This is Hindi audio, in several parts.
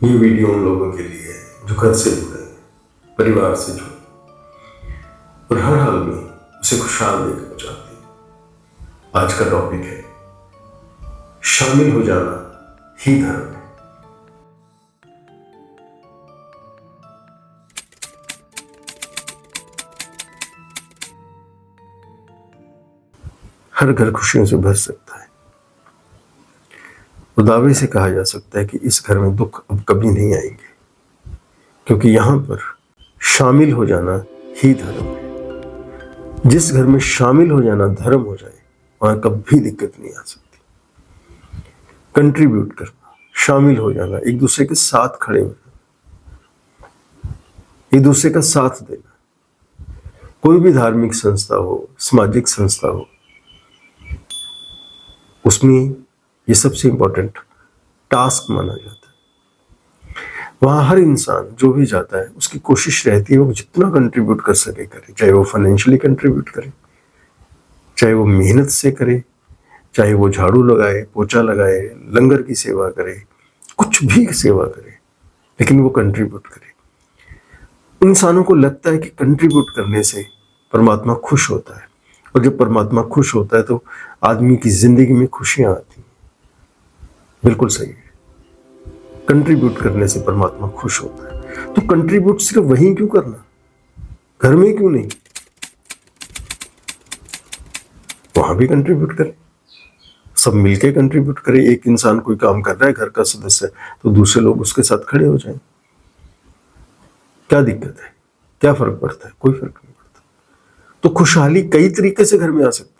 ये वीडियो उन लोगों के लिए है जो घर से जुड़े, परिवार से जुड़े और हर हाल में उसे खुशहाल देखना चाहते हैं। आज का टॉपिक है शामिल हो जाना ही धर्म है। हर घर खुशियों से भर सकता है और दावे से कहा जा सकता है कि इस घर में दुख अब कभी नहीं आएंगे, क्योंकि यहां पर शामिल हो जाना ही धर्म है। जिस घर में शामिल हो जाना धर्म हो जाए वहां कभी दिक्कत नहीं आ सकती। कंट्रीब्यूट करना, शामिल हो जाना, एक दूसरे के साथ खड़े हो जाना, एक दूसरे का साथ देना। कोई भी धार्मिक संस्था हो, सामाजिक संस्था हो, उसमें ये सबसे इंपॉर्टेंट टास्क माना जाता है। वहां हर इंसान जो भी जाता है उसकी कोशिश रहती है वो जितना कंट्रीब्यूट कर सके करे, चाहे वो फाइनेंशियली कंट्रीब्यूट करे, चाहे वो मेहनत से करे, चाहे वो झाड़ू लगाए, पोछा लगाए, लंगर की सेवा करे, कुछ भी सेवा करे, लेकिन वो कंट्रीब्यूट करे। इंसानों को लगता है कि कंट्रीब्यूट करने से परमात्मा खुश होता है, और जब परमात्मा खुश होता है तो आदमी की जिंदगी में खुशियां आती हैं। बिल्कुल सही है, कंट्रीब्यूट करने से परमात्मा खुश होता है। तो कंट्रीब्यूट सिर्फ वहीं क्यों करना, घर में क्यों नहीं, वहां भी कंट्रीब्यूट करें, सब मिलके कंट्रीब्यूट करें। एक इंसान कोई काम कर रहा है, घर का सदस्य, तो दूसरे लोग उसके साथ खड़े हो जाएं। क्या दिक्कत है, क्या फर्क पड़ता है? कोई फर्क नहीं पड़ता। तो खुशहाली कई तरीके से घर में आ सकती है,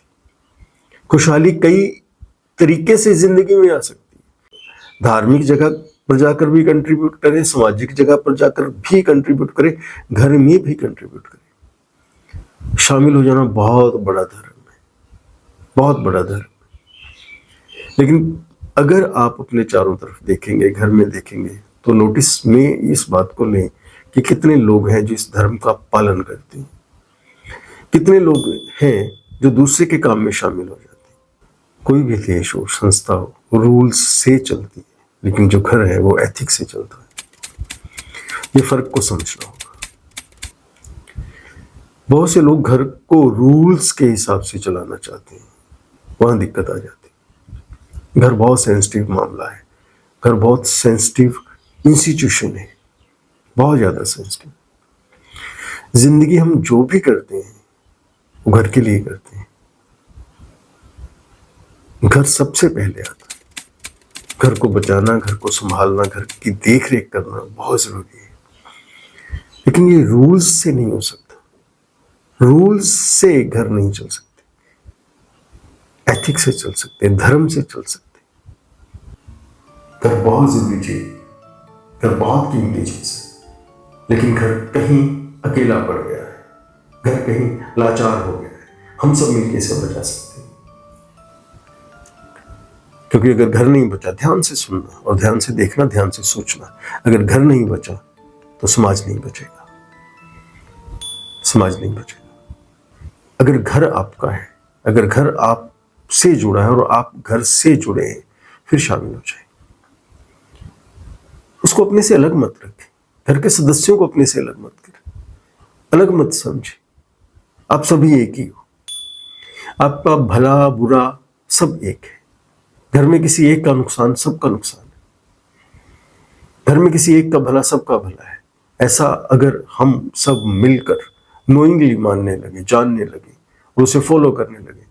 खुशहाली कई तरीके से जिंदगी में आ सकती है। धार्मिक जगह पर जाकर भी कंट्रीब्यूट करें, सामाजिक जगह पर जाकर भी कंट्रीब्यूट करें, घर में भी कंट्रीब्यूट करें। शामिल हो जाना बहुत बड़ा धर्म है, बहुत बड़ा धर्म। लेकिन अगर आप अपने चारों तरफ देखेंगे, घर में देखेंगे, तो नोटिस में इस बात को लें कि कितने लोग हैं जो इस धर्म का पालन करते हैं, कितने लोग हैं जो दूसरे के काम में शामिल हो जाते हैं। कोई भी देश हो, संस्था हो, रूल्स से चलती है, लेकिन जो घर है वो एथिक्स से चलता है। ये फर्क को समझना होगा। बहुत से लोग घर को रूल्स के हिसाब से चलाना चाहते हैं, वहां दिक्कत आ जाती है। घर बहुत सेंसिटिव मामला है, घर बहुत सेंसिटिव इंस्टीट्यूशन है, बहुत ज्यादा सेंसिटिव। जिंदगी हम जो भी करते हैं वो घर के लिए करते हैं। घर सबसे पहले आता है। घर को बचाना, घर को संभालना, घर की देख रेख करना बहुत जरूरी है, लेकिन ये रूल्स से नहीं हो सकता। रूल्स से घर नहीं चल सकते, एथिक्स से चल सकते, धर्म से चल सकते। घर बहुत जरूरी चीज, घर बहुत कीमती चीज है, लेकिन घर कहीं अकेला पड़ गया है, घर कहीं लाचार हो गया है, हम सब मिलकर इसे बचा सकते हैं। क्योंकि अगर घर नहीं बचा, ध्यान से सुनना और ध्यान से देखना, ध्यान से सोचना, अगर घर नहीं बचा तो समाज नहीं बचेगा, समाज नहीं बचेगा। अगर घर आपका है, अगर घर आपसे जुड़ा है और आप घर से जुड़े हैं, फिर शामिल हो जाए। उसको अपने से अलग मत रखें, घर के सदस्यों को अपने से अलग मत करें, अलग मत समझे। आप सभी एक ही हो, आपका भला बुरा सब एक है। घर में किसी एक का नुकसान सबका नुकसान है, घर में किसी एक का भला सबका भला है। ऐसा अगर हम सब मिलकर नोइंगली मानने लगे, जानने लगे और उसे फॉलो करने लगे,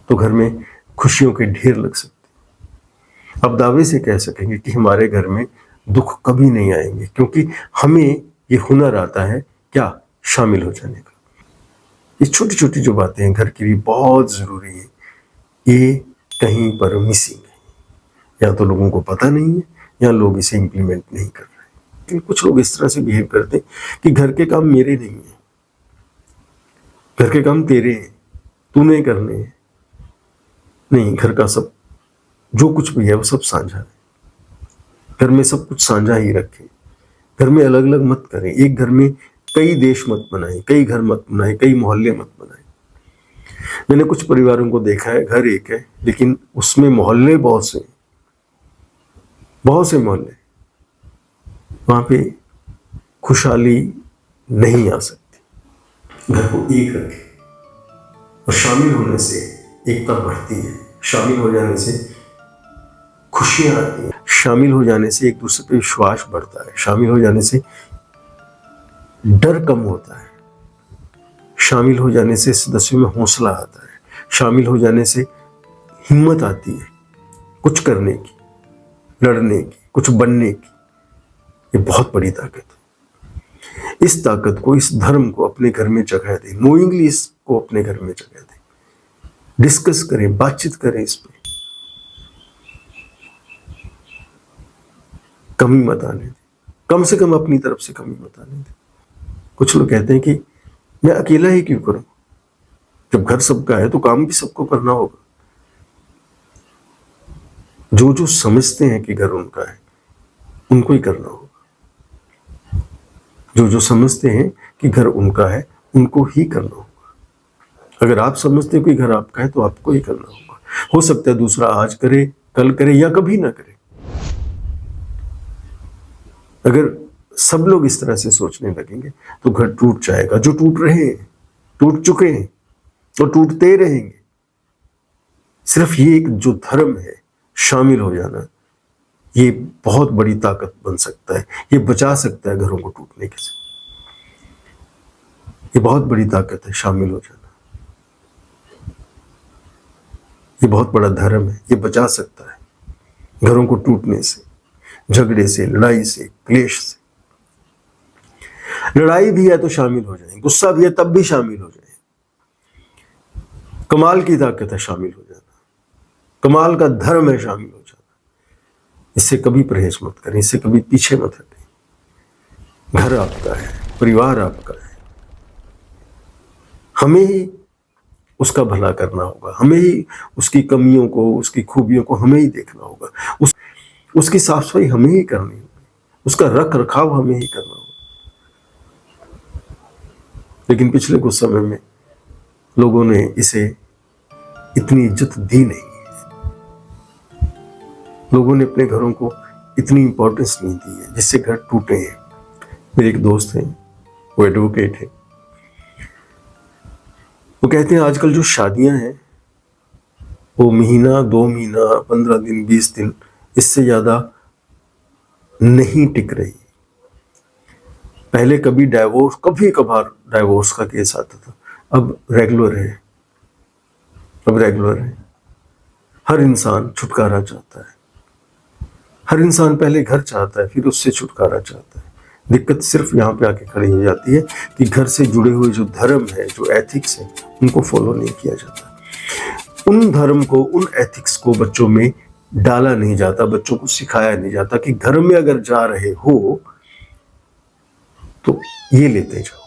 तो घर में खुशियों के ढेर लग सकते। अब दावे से कह सकेंगे कि हमारे घर में दुख कभी नहीं आएंगे, क्योंकि हमें ये हुनर आता है क्या, शामिल हो जाने का। ये छोटी छोटी जो बातें हैं घर के लिए बहुत जरूरी है, ये कहीं पर मिसिंग है। या तो लोगों को पता नहीं है या लोग इसे इंप्लीमेंट नहीं कर रहे हैं। लेकिन कुछ लोग इस तरह से बिहेव करते हैं कि घर के काम मेरे नहीं है, घर के काम तेरे हैं, तूने करने हैं। नहीं, घर का सब जो कुछ भी है वो सब साझा है। घर में सब कुछ साझा ही रखें, घर में अलग अलग मत करें। एक घर में कई देश मत बनाएं, कई घर मत बनाएं, कई मोहल्ले मत बनाएं। मैंने कुछ परिवारों को देखा है, घर एक है लेकिन उसमें मोहल्ले बहुत से मोहल्ले। वहां पे खुशहाली नहीं आ सकती। घर को एक रखें और शामिल होने से एकता बढ़ती है, शामिल हो जाने से खुशियां आती हैं, शामिल हो जाने से एक दूसरे पे विश्वास बढ़ता है, शामिल हो जाने से डर कम होता है, शामिल हो जाने से सदस्यों में हौसला आता है, शामिल हो जाने से हिम्मत आती है कुछ करने की, लड़ने की, कुछ बनने की। ये बहुत बड़ी ताकत है। इस ताकत को, इस धर्म को अपने घर में जगह दें, नोइंगली इसको अपने घर में जगह दें, डिस्कस करें, बातचीत करें, इस पे कमी मत आने दें, कम से कम अपनी तरफ से कमी मत आने दें। कुछ लोग कहते हैं कि मैं अकेला ही क्यों करूं, जब घर सबका है तो काम भी सबको करना होगा। जो जो समझते हैं कि घर उनका है उनको ही करना होगा, जो जो समझते हैं कि घर उनका है उनको ही करना होगा। अगर आप समझते हो कि घर आपका है तो आपको ही करना होगा। हो सकता है दूसरा आज करे, कल करे या कभी ना करे। अगर सब लोग इस तरह से सोचने लगेंगे तो घर टूट जाएगा। जो टूट रहे हैं, टूट चुके हैं और टूटते रहेंगे। सिर्फ ये एक जो धर्म है, शामिल हो जाना, ये बहुत बड़ी ताकत बन सकता है। ये बचा सकता है घरों को टूटने के से। ये बहुत बड़ी ताकत है, शामिल हो जाना। ये बहुत बड़ा धर्म है, ये बचा सकता है घरों को टूटने से, झगड़े से, लड़ाई से, क्लेश से। लड़ाई भी है तो शामिल हो जाएं, गुस्सा भी है तब भी शामिल हो जाएं। कमाल की ताकत है शामिल हो जाना, कमाल का धर्म है शामिल हो जाना। इससे कभी परहेज मत करें, इससे कभी पीछे मत हटें। घर आपका है, परिवार आपका है, हमें ही उसका भला करना होगा, हमें ही उसकी कमियों को, उसकी खूबियों को हमें ही देखना होगा, उसकी साफ सफाई हमें ही करनी होगी, उसका रख रखाव हमें ही करना होगा। लेकिन पिछले कुछ समय में लोगों ने इसे इतनी इज्जत दी नहीं है, लोगों ने अपने घरों को इतनी इंपॉर्टेंस नहीं दी है, जिससे घर टूटे हैं। मेरे एक दोस्त हैं, वो एडवोकेट है, वो कहते हैं आजकल जो शादियां हैं वो महीना, 2 महीना, 15 दिन, 20 दिन, इससे ज्यादा नहीं टिक रही। पहले कभी कभार डाइवोर्स का केस आता था, अब रेगुलर है, अब रेगुलर है। हर इंसान छुटकारा चाहता है, हर इंसान पहले घर चाहता है, फिर उससे छुटकारा चाहता है। दिक्कत सिर्फ यहाँ पे आके खड़ी हो जाती है कि घर से जुड़े हुए जो धर्म है, जो एथिक्स है, उनको फॉलो नहीं किया जाता। उन धर्म को, उन एथिक्स को बच्चों में डाला नहीं जाता, बच्चों को सिखाया नहीं जाता कि घर में अगर जा रहे हो तो ये लेते जाओ।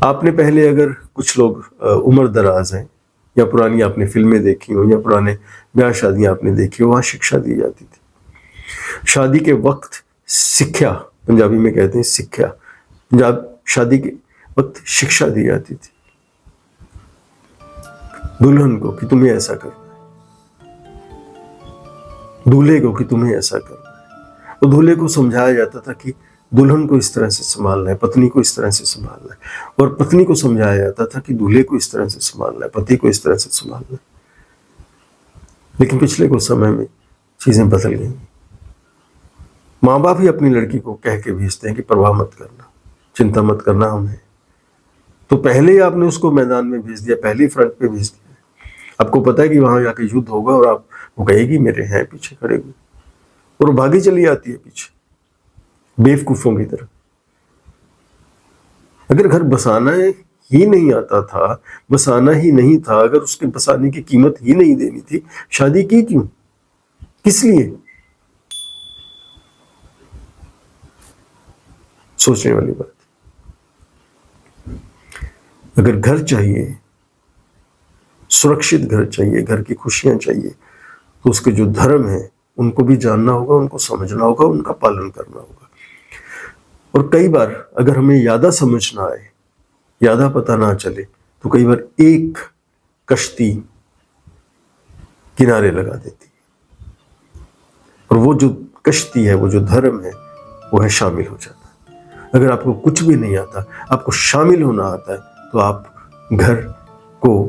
आपने पहले, अगर कुछ लोग उम्र दराज हैं या पुरानी आपने फिल्में देखी हो या पुराने ब्याह शादियां आपने देखी हो, वहां शिक्षा दी जाती थी। शादी के वक्त शिक्षा, पंजाबी में कहते हैं शिक्षा, शादी के वक्त शिक्षा दी जाती थी दुल्हन को कि तुम्हें ऐसा करना है, दूल्हे को कि तुम्हें ऐसा करना है। तो दूल्हे को समझाया जाता था कि दुल्हन को इस तरह से संभालना है, पत्नी को इस तरह से संभालना है, और पत्नी को समझाया जाता था कि दूल्हे को इस तरह से संभालना है, पति को इस तरह से संभालना है। लेकिन पिछले कुछ समय में चीजें बदल गई। माँ बाप ही अपनी लड़की को कह के भेजते हैं कि परवाह मत करना, चिंता मत करना, हम हैं। तो पहले ही आपने उसको मैदान में भेज दिया, पहले ही फ्रंट पे भेज दिया। आपको पता है कि वहां जाके युद्ध होगा और आप, वो कहेगी मेरे हैं पीछे खड़े हुए, और वो भागी चली आती है पीछे बेवकूफों की तरह। अगर घर बसाना ही नहीं आता था, बसाना ही नहीं था, अगर उसके बसाने की कीमत ही नहीं देनी थी, शादी की क्यों, किस लिए? सोचने वाली बात। अगर घर चाहिए, सुरक्षित घर चाहिए, घर की खुशियां चाहिए, तो उसके जो धर्म है उनको भी जानना होगा, उनको समझना होगा, उनका पालन करना होगा। और कई बार अगर हमें ज्यादा समझ ना आए, ज्यादा पता ना चले, तो कई बार एक कश्ती किनारे लगा देती है, और वो जो कश्ती है, वो जो धर्म है, वो है शामिल हो जाना। अगर आपको कुछ भी नहीं आता, आपको शामिल होना आता है, तो आप घर को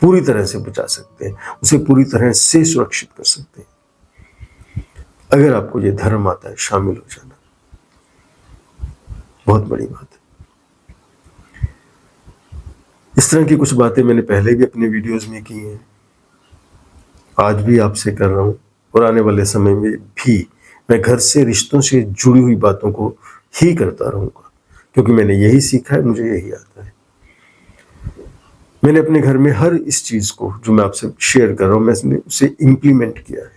पूरी तरह से बचा सकते हैं, उसे पूरी तरह से सुरक्षित कर सकते हैं। अगर आपको ये धर्म आता है, शामिल हो जाना, बहुत बड़ी बात है। इस तरह की कुछ बातें मैंने पहले भी अपने वीडियोस में की हैं, आज भी आपसे कर रहा हूं, और आने वाले समय में भी मैं घर से, रिश्तों से जुड़ी हुई बातों को ही करता रहूंगा, क्योंकि मैंने यही सीखा है, मुझे यही आता है। मैंने अपने घर में हर इस चीज को जो मैं आपसे शेयर कर रहा हूं, मैंने उसे इम्प्लीमेंट किया है।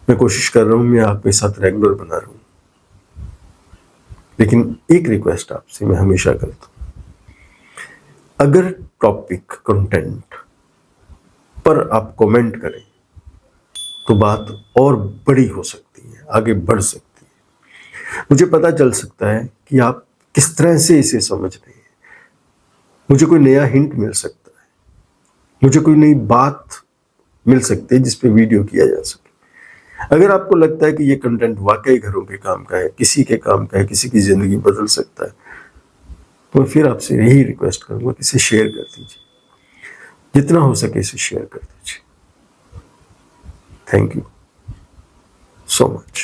मैं कोशिश कर रहा हूं मैं आपके साथ रेगुलर बना रहा हूं, लेकिन एक रिक्वेस्ट आपसे मैं हमेशा करता हूं, अगर टॉपिक कंटेंट पर आप कमेंट करें तो बात और बड़ी हो सकती है, आगे बढ़ सकती है। मुझे पता चल सकता है कि आप किस तरह से इसे समझ रहे हैं, मुझे कोई नया हिंट मिल सकता है, मुझे कोई नई बात मिल सकती है जिस पे वीडियो किया जा सके। अगर आपको लगता है कि ये कंटेंट वाकई घरों के काम का है, किसी के काम का है, किसी की जिंदगी बदल सकता है, तो फिर आपसे यही रिक्वेस्ट करूंगा कि इसे शेयर कर दीजिए, जितना हो सके इसे शेयर कर दीजिए। Thank you so much.